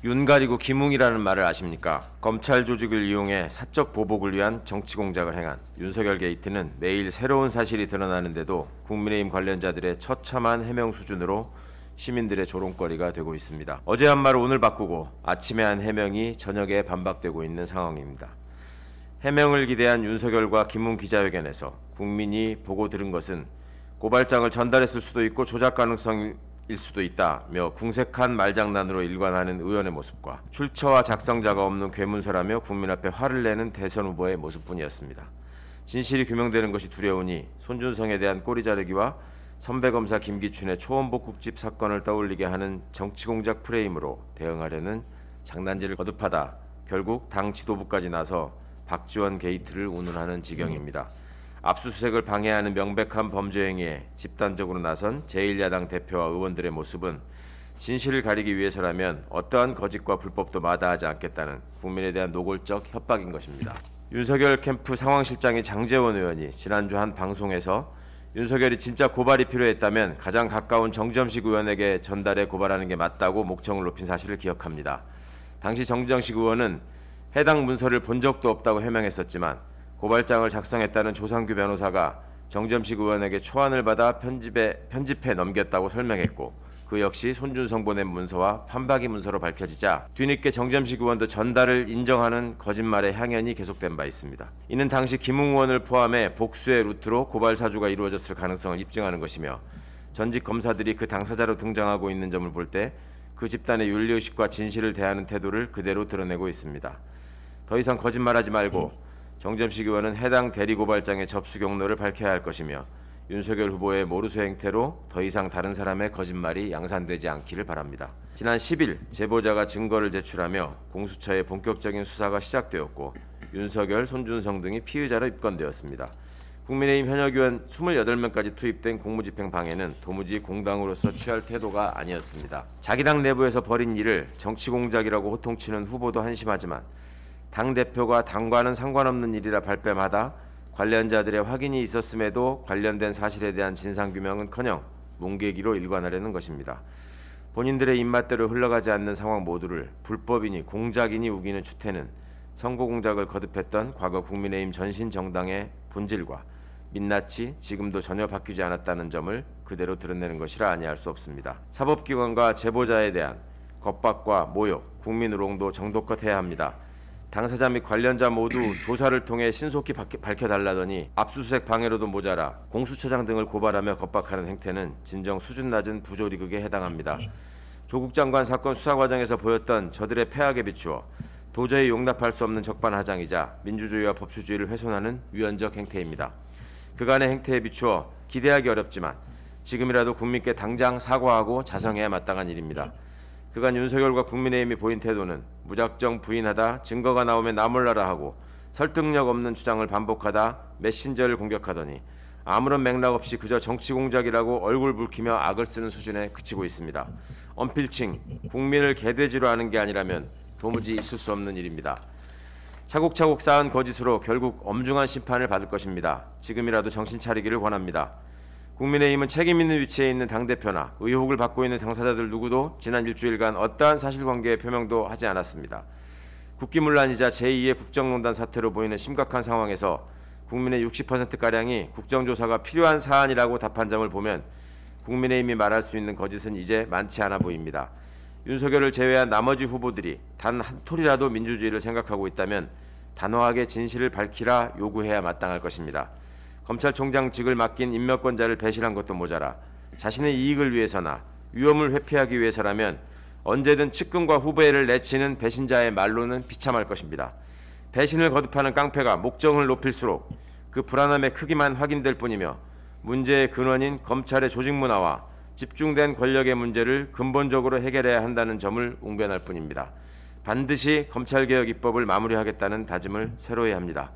윤 가리고 김웅이라는 말을 아십니까? 검찰 조직을 이용해 사적 보복을 위한 정치 공작을 행한 윤석열 게이트는 매일 새로운 사실이 드러나는데도 국민의힘 관련자들의 처참한 해명 수준으로 시민들의 조롱거리가 되고 있습니다. 어제 한 말을 오늘 바꾸고 아침에 한 해명이 저녁에 반박되고 있는 상황입니다. 해명을 기대한 윤석열과 김웅 기자회견에서 국민이 보고 들은 것은 고발장을 전달했을 수도 있고 조작 가능성일 수도 있다며 궁색한 말장난으로 일관하는 의원의 모습과 출처와 작성자가 없는 괴문서라며 국민 앞에 화를 내는 대선 후보의 모습뿐이었습니다. 진실이 규명되는 것이 두려우니 손준성에 대한 꼬리 자르기와 선배검사 김기춘의 초원복 국집 사건을 떠올리게 하는 정치공작 프레임으로 대응하려는 장난질을 거듭하다 결국 당 지도부까지 나서 박지원 게이트를 운운하는 지경입니다. 압수수색을 방해하는 명백한 범죄 행위에 집단적으로 나선 제1야당 대표와 의원들의 모습은 진실을 가리기 위해서라면 어떠한 거짓과 불법도 마다하지 않겠다는 국민에 대한 노골적 협박인 것입니다. 윤석열 캠프 상황실장인 장제원 의원이 지난주 한 방송에서 윤석열이 진짜 고발이 필요했다면 가장 가까운 정점식 의원에게 전달해 고발하는 게 맞다고 목청을 높인 사실을 기억합니다. 당시 정점식 의원은 해당 문서를 본 적도 없다고 해명했었지만 고발장을 작성했다는 조상규 변호사가 정점식 의원에게 초안을 받아 편집해 넘겼다고 설명했고 그 역시 손준성 보낸 문서와 판박이 문서로 밝혀지자 뒤늦게 정점식 의원도 전달을 인정하는 거짓말의 향연이 계속된 바 있습니다. 이는 당시 김웅 의원을 포함해 복수의 루트로 고발 사주가 이루어졌을 가능성을 입증하는 것이며 전직 검사들이 그 당사자로 등장하고 있는 점을 볼 때 그 집단의 윤리의식과 진실을 대하는 태도를 그대로 드러내고 있습니다. 더 이상 거짓말하지 말고 정점식 의원은 해당 대리고발장의 접수 경로를 밝혀야 할 것이며 윤석열 후보의 모르쇠 행태로 더 이상 다른 사람의 거짓말이 양산되지 않기를 바랍니다. 지난 10일 제보자가 증거를 제출하며 공수처의 본격적인 수사가 시작되었고 윤석열, 손준성 등이 피의자로 입건되었습니다. 국민의힘 현역 의원 28명까지 투입된 공무집행 방해는 도무지 공당으로서 취할 태도가 아니었습니다. 자기 당 내부에서 벌인 일을 정치공작이라고 호통치는 후보도 한심하지만 당대표가 당과는 상관없는 일이라 발뺌하다 관련자들의 확인이 있었음에도 관련된 사실에 대한 진상규명은커녕 뭉개기로 일관하려는 것입니다. 본인들의 입맛대로 흘러가지 않는 상황 모두를 불법이니 공작이니 우기는 추태는 선거공작을 거듭했던 과거 국민의힘 전신 정당의 본질과 민낯이 지금도 전혀 바뀌지 않았다는 점을 그대로 드러내는 것이라 아니할 수 없습니다. 사법기관과 제보자에 대한 겁박과 모욕, 국민 우롱도 정도껏 해야 합니다. 당사자 및 관련자 모두 조사를 통해 신속히 밝혀달라더니 압수수색 방해로도 모자라 공수처장 등을 고발하며 겁박하는 행태는 진정 수준 낮은 부조리극에 해당합니다. 조국 장관 사건 수사 과정에서 보였던 저들의 패악에 비추어 도저히 용납할 수 없는 적반하장이자 민주주의와 법치주의를 훼손하는 위헌적 행태입니다. 그간의 행태에 비추어 기대하기 어렵지만 지금이라도 국민께 당장 사과하고 자성해야 마땅한 일입니다. 그간 윤석열과 국민의힘이 보인 태도는 무작정 부인하다 증거가 나오면 나 몰라라 하고 설득력 없는 주장을 반복하다 메신저를 공격하더니 아무런 맥락 없이 그저 정치 공작이라고 얼굴 붉히며 악을 쓰는 수준에 그치고 있습니다. 언필칭 국민을 개돼지로 하는 게 아니라면 도무지 있을 수 없는 일입니다. 차곡차곡 쌓은 거짓으로 결국 엄중한 심판을 받을 것입니다. 지금이라도 정신 차리기를 권합니다. 국민의힘은 책임 있는 위치에 있는 당대표나 의혹을 받고 있는 당사자들 누구도 지난 일주일간 어떠한 사실관계의 표명도 하지 않았습니다. 국기문란이자 제2의 국정농단 사태로 보이는 심각한 상황에서 국민의 60%가량이 국정조사가 필요한 사안이라고 답한 점을 보면 국민의힘이 말할 수 있는 거짓은 이제 많지 않아 보입니다. 윤석열을 제외한 나머지 후보들이 단 한 톨이라도 민주주의를 생각하고 있다면 단호하게 진실을 밝히라 요구해야 마땅할 것입니다. 검찰총장직을 맡긴 임명권자를 배신한 것도 모자라 자신의 이익을 위해서나 위험을 회피하기 위해서라면 언제든 측근과 후배를 내치는 배신자의 말로는 비참할 것입니다. 배신을 거듭하는 깡패가 목정을 높일수록 그 불안함의 크기만 확인될 뿐이며 문제의 근원인 검찰의 조직 문화와 집중된 권력의 문제를 근본적으로 해결해야 한다는 점을 웅변할 뿐입니다. 반드시 검찰개혁 입법을 마무리하겠다는 다짐을 새로이 합니다.